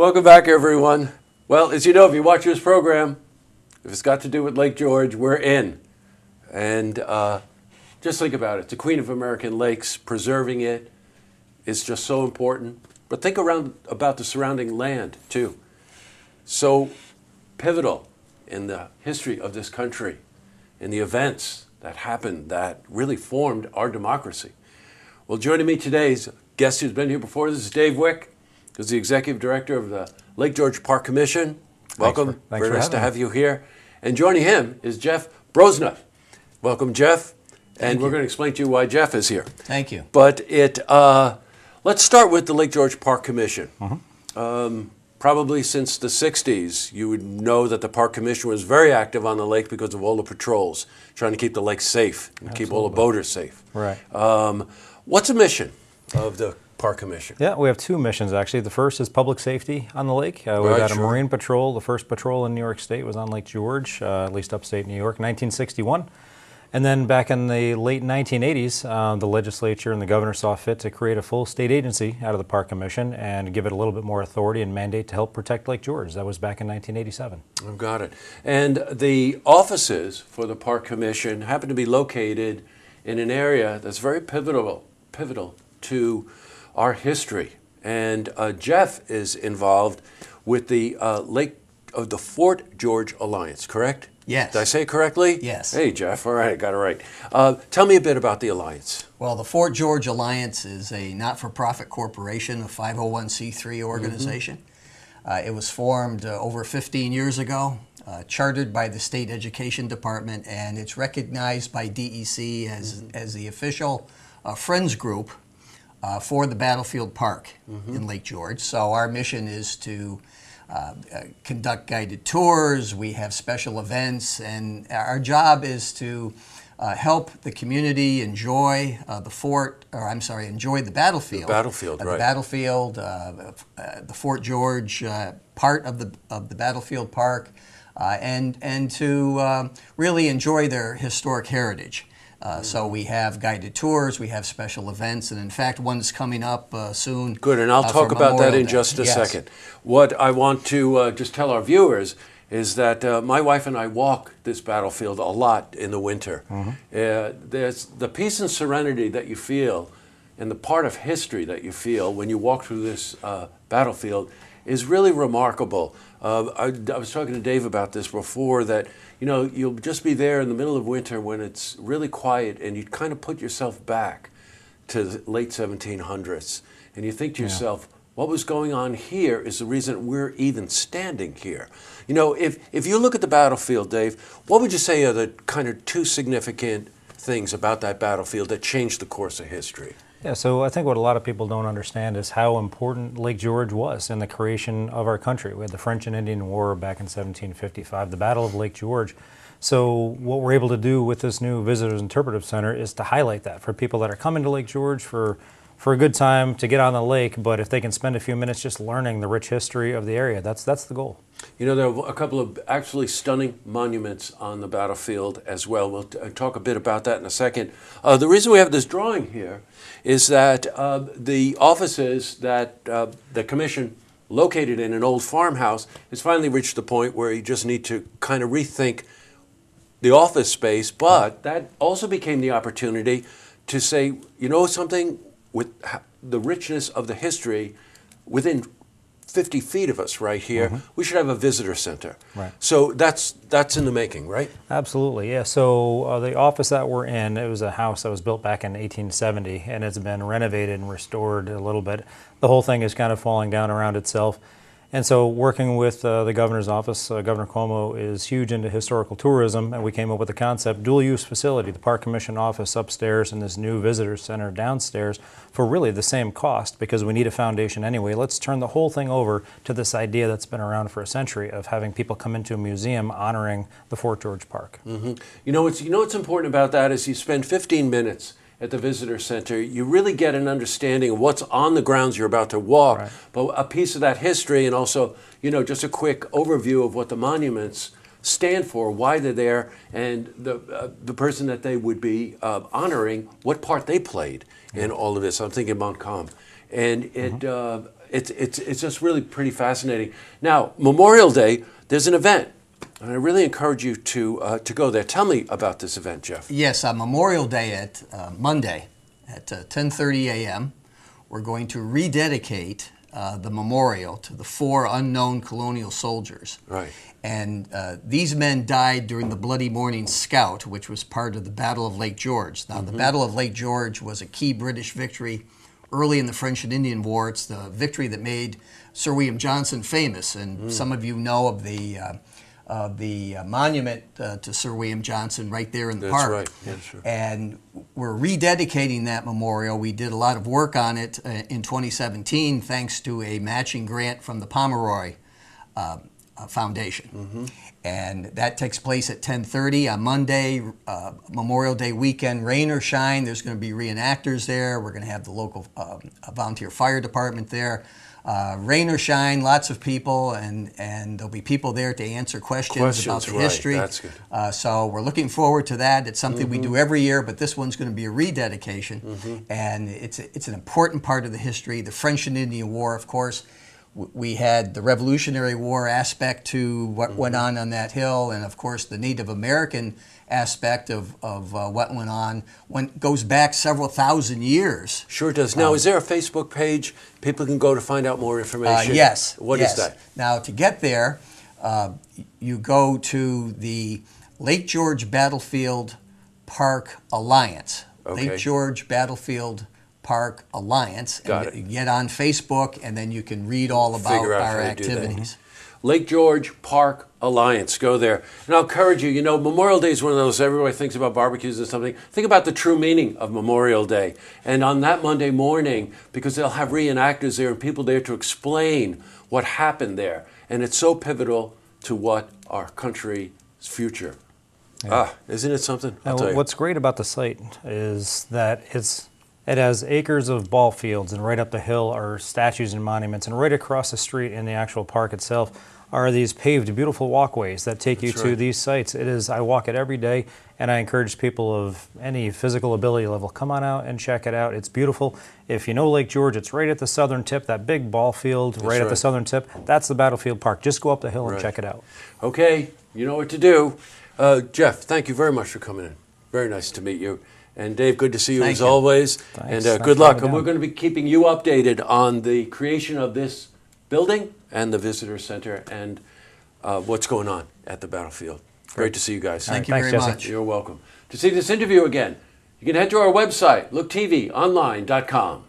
Welcome back, everyone. Well, as you know, if you watch this program, if it's got to do with Lake George, we're in. And just think about it. It's the Queen of American Lakes. Preserving it is just so important. But think about the surrounding land, too. So pivotal in the history of this country, in the events that happened that really formed our democracy. Well, joining me today is a guest who's been here before. This is Dave Wick, who's the Executive Director of the Lake George Park Commission. Welcome. Thanks Very for nice to having have you here. And joining him is Jeff Brozyna. Welcome, Jeff. And we're going to explain to you why Jeff is here. Thank you. But let's start with the Lake George Park Commission. Probably since the 60s, you would know that the Park Commission was very active on the lake because of all the patrols, trying to keep the lake safe and keep all the boaters safe. Right. What's the mission of the Park Commission? Yeah, we have two missions, actually. The first is public safety on the lake. We've got a marine patrol. The first patrol in New York State was on Lake George, at least upstate New York, 1961. And then back in the late 1980s, the legislature and the governor saw fit to create a full state agency out of the Park Commission and give it a little bit more authority and mandate to help protect Lake George. That was back in 1987. I've got it. And the offices for the Park Commission happen to be located in an area that's very pivotal to our history. And Jeff is involved with the the Fort George Alliance, correct? Yes. Did I say it correctly? Yes. Hey, Jeff. All right, got it right. Tell me a bit about the Alliance. Well, the Fort George Alliance is a not-for-profit corporation, a 501c3 organization. It was formed over 15 years ago, chartered by the State Education Department, and it's recognized by DEC as the official Friends Group for the Battlefield Park in Lake George. So our mission is to conduct guided tours. We have special events, and our job is to help the community enjoy enjoy the battlefield. The battlefield, right? The battlefield, the Fort George part of the battlefield park, and to really enjoy their historic heritage. So we have guided tours, we have special events, and in fact, one's coming up soon. Good, and I'll talk about that in just a second. What I want to just tell our viewers is that my wife and I walk this battlefield a lot in the winter. There's the peace and serenity that you feel, and the part of history that you feel when you walk through this battlefield is really remarkable. I was talking to Dave about this before, that you'll just be there in the middle of winter when it's really quiet, and you kind of put yourself back to the late 1700s, and you think to yourself, what was going on here is the reason we're even standing here. If you look at the battlefield, Dave, what would you say are the kind of two significant things about that battlefield that changed the course of history? Yeah, so I think what a lot of people don't understand is how important Lake George was in the creation of our country. We had the French and Indian War back in 1755, the Battle of Lake George. So what we're able to do with this new Visitors Interpretive Center is to highlight that for people that are coming to Lake George for a good time to get on the lake, but if they can spend a few minutes just learning the rich history of the area, that's the goal. There are a couple of actually stunning monuments on the battlefield as well. We'll talk a bit about that in a second. The reason we have this drawing here is that the offices that the commission located in an old farmhouse has finally reached the point where you just need to kind of rethink the office space, but that also became the opportunity to say, something, with the richness of the history within 50 feet of us right here, we should have a visitor center. Right. So that's in the making, right? Absolutely, yeah. So the office that we're in, it was a house that was built back in 1870, and it's been renovated and restored a little bit. The whole thing is kind of falling down around itself. And so working with the governor's office, Governor Cuomo is huge into historical tourism, and we came up with the concept, dual-use facility, the Park Commission office upstairs and this new visitor center downstairs for really the same cost, because we need a foundation anyway. Let's turn the whole thing over to this idea that's been around for a century of having people come into a museum honoring the Fort George Park. What's important about that is you spend 15 minutes at the Visitor Center, you really get an understanding of what's on the grounds you're about to walk, but a piece of that history, and also, just a quick overview of what the monuments stand for, why they're there, and the person that they would be honoring, what part they played in all of this. I'm thinking Montcalm. And it's just really pretty fascinating. Now, Memorial Day, there's an event, and I really encourage you to go there. Tell me about this event, Jeff. Yes, on Memorial Day at Monday at 10:30 a.m., we're going to rededicate the memorial to the 4 unknown colonial soldiers. Right. And these men died during the Bloody Morning Scout, which was part of the Battle of Lake George. Now, the Battle of Lake George was a key British victory early in the French and Indian War. It's the victory that made Sir William Johnson famous, and some of you know of the monument to Sir William Johnson right there in the park. That's right. Yeah, sure. And we're rededicating that memorial. We did a lot of work on it in 2017 thanks to a matching grant from the Pomeroy Foundation. And that takes place at 10:30 on Monday, Memorial Day weekend, rain or shine. There's going to be reenactors there. We're going to have the local volunteer fire department there. Rain or shine, lots of people, and there'll be people there to answer questions about the history. That's good. So we're looking forward to that. It's something we do every year, but this one's going to be a rededication, and it's an important part of the history. The French and Indian War, of course. We had the Revolutionary War aspect to what went on that hill, and of course the Native American aspect of what went on goes back several thousand years. Sure does. Now, is there a Facebook page people can go to find out more information? Yes. What is that? Now, to get there, you go to the Lake George Battlefield Park Alliance. Okay. Lake George Battlefield Park Alliance. Got and it. You get on Facebook, and then you can read all about Figure out our how to do that. activities. Lake George Park Alliance. Go there. And I'll encourage you, Memorial Day is one of those, everybody thinks about barbecues and something. Think about the true meaning of Memorial Day. And on that Monday morning, because they'll have reenactors there and people there to explain what happened there. And it's so pivotal to what our country's future. Yeah. Isn't it something? I'll tell you. What's great about the site is that it has acres of ball fields, and right up the hill are statues and monuments, and right across the street in the actual park itself are these paved, beautiful walkways that take you to these sites. I walk it every day, and I encourage people of any physical ability level, come on out and check it out. It's beautiful. If you know Lake George, it's right at the southern tip, that big ball field right at the southern tip. That's the Battlefield Park. Just go up the hill and check it out. Okay, you know what to do. Jeff, thank you very much for coming in. Very nice to meet you. And Dave, good to see you as always. Thanks. And good luck. And we're going to be keeping you updated on the creation of this building and the Visitor Center and what's going on at the battlefield. Great to see you guys. Thank you very much. You're welcome. To see this interview again, you can head to our website, looktvonline.com.